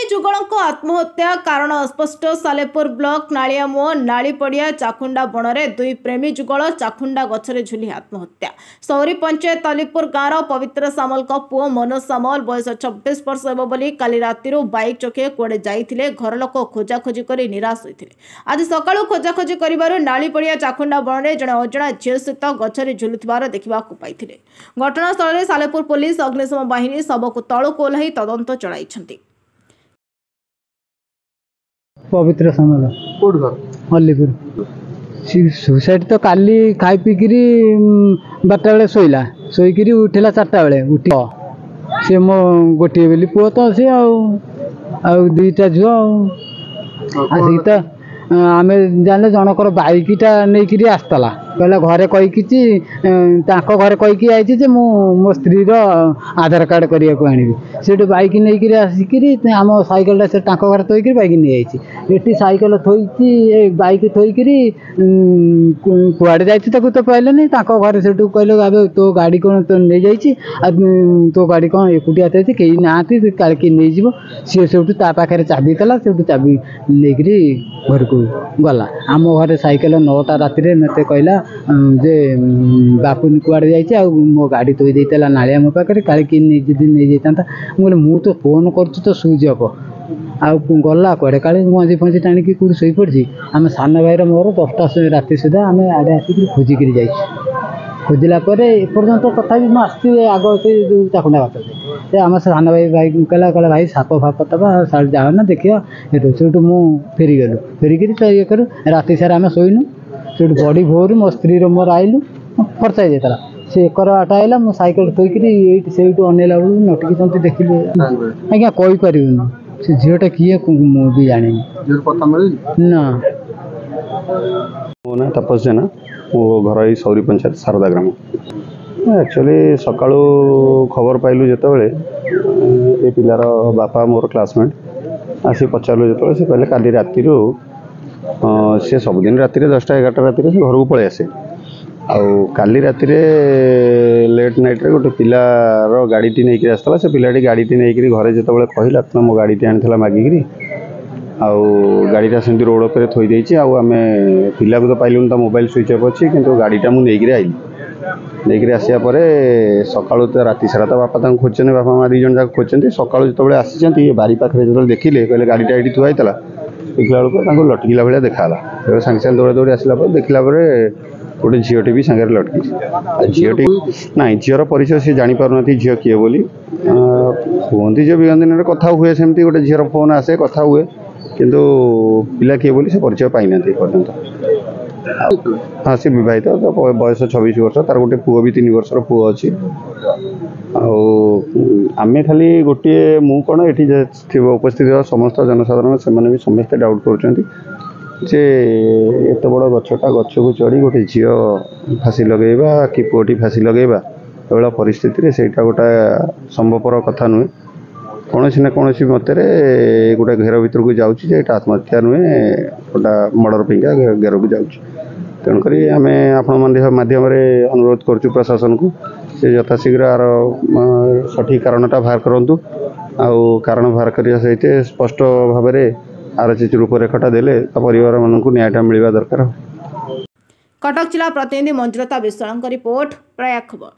जुगल आत्महत्या कारण अस्पष्ट। सालेपुर ब्लॉक नालियामुह नालीपड़िया चाखुंडा बणरे दुई प्रेमी जुगल चाखुंडा गछरे झुली आत्महत्या। सौरी पंचायत अलीपुर गाँव पवित्र सामल पुओ मनोज सामल बयस 26 वर्ष होबोली काली राति बाइक चके कुआडे जाइथिले। घर लोक खोजाखोजी कर निराश होते। आज सकाळु खोजाखोजी करिबारु नालीपड़िया चाखुंडा बणरे जड़े अजणा झील सहित गछरे झुलुथिबार देखा पाइथिले। घटनास्थल में सालेपुर पुलिस अग्निशम बाहिनी शवको तळକୁ ओह्लाई तदंत चलाइछन्ति। पवित्र सामल अलीपुर सुसाइड तो काली खाई पीकरी 12 बेले शोला शोकरी उठला 4टा बेले उठ सी मो गोटे बोली पुओ तो सी दुईटा झुआ आसिक तो आम जाने जनकर बाइकटा नहीं आसला कहला घरे कही घरे कहीकि आई मो स्त्री आधार कार्ड करने को आनी से बाइक नहीं आसिक आम सैकेल से घर थोक बाइक नहीं आई सैकेल थोक बाइक थोक कुआड़े जाती तो पाइले नहीं घरे से कहले अब तो गाड़ी कौन तो नहीं जाइए तो गाड़ी कौन एकुटिया थी कहीं ना किए नहीं सी से पाखे चाबी था से चाबी नहीं घर को गला आम घर सैकेल 9टा राति मत कहला जे बापू कुआड़े जाइए मो गाड़ी थोई देता नालिया मो पाखे काले कि नहीं जाता मुझे तो फोन कर तो स्विच अफ गला कड़े काले मंजी फंजी टाणी कौट शई पड़ी आम सान भाईर मोर 10टा राति सुधा आम आड़े आसिक खोजिक खोजला एपर्तंत तथा मुझे आग से जो चाखुंडा बात से आम सान भाई भाई कहला कहला भाई साप फाप तबा जाओ ना देखिए ये से फेरीगलु फेरिक ये करूँ राति सारा आम शोनु से बड़ी भोर मो स्त्री मोर आइलु खर्चा जाता से एकर आटा आइला मो सैकेल थोक से अनेला बेलू नटिकी देखिए आज्ञा कहीपर से झीटा किए भी जानी ना मो ना तपस जेना मो घर यही सौरी पंचायत शारदा ग्राम एक्चुअली सकाळु खबर पाइलु जितेबाला ये पिलार बापा मोर क्लासमेट आसी पचारू जो से कहले काली राति सी सबुदिन राति 10टा 11टा राति घर को पलि आसे आउ काली राति लेट नाइट रे गोटे पिलार गाड़ी नहीं आसला से पिलाटी गाड़ी नहीं घरे जितेबाला कहला तो मो गाड़ी आनी मागिकी आउ गाड़ीटा सेमती रोड पर थोई देछि आम पिला को तो पाइलुन तो मोबाइल स्विच अफ अच्छी किंतु गाड़ीटा मुझे आइली नहीं आसिया सकाळु तो राति सारा तो बापा खोजते बापा माँ 2 जन जाक खोजते सकाळु जो आसी बारी पाखे जो देखिले कहले गाड़ीटा ये थुआई देखला बेलू लटकिला भाया देखाला सागे सागे दौड़ा दौड़ी आसला देखला गोटे झीटी भी सागर लटकी झीटी ना झीर परिचय सी जापार झी किए बोली कहते जो बिहन कथा हुए सेमती गोटे झीर फोन आसे कथा हुए किंतु पिला किए बोली से परिचय पाई ना पर्यंत हाँ सी बहित तो बयस 26 वर्ष तार गोटे पुओ भी 3 वर्षर पुओ अच्छी आमे खाली गोटे मु कौन ये उपस्थित समस्त जनसाधारण से भी समस्ते डाउट करुँचे एत बड़ गछटा गछ को चढ़ी गोटे झी फाँसी लगेगा कि पुओटी फाँसी लगेगा एभा परिस्थिति से गोटे संभवपर कथा नुहे कौन ना कौन मतरे गोटे घेर भर को जाऊँगी आत्महत्या नुहे गोटा मर्डर पैंका घेर को जाऊँगी तेणुक आम आपण माध्यम अनुरोध करुँ प्रशासन को से यथाशीघ्र आर सठिक कारणटा बाहर करूँ आउ कारण बाहर करने सहित स्पष्ट भाव में आर चीज रूपरेखाटा देले परिवार मानक न्यायटा मिलवा दरकार। कटक जिला प्रतिनिधि मंजुलता विश्वाल रिपोर्ट प्रयाग खबर।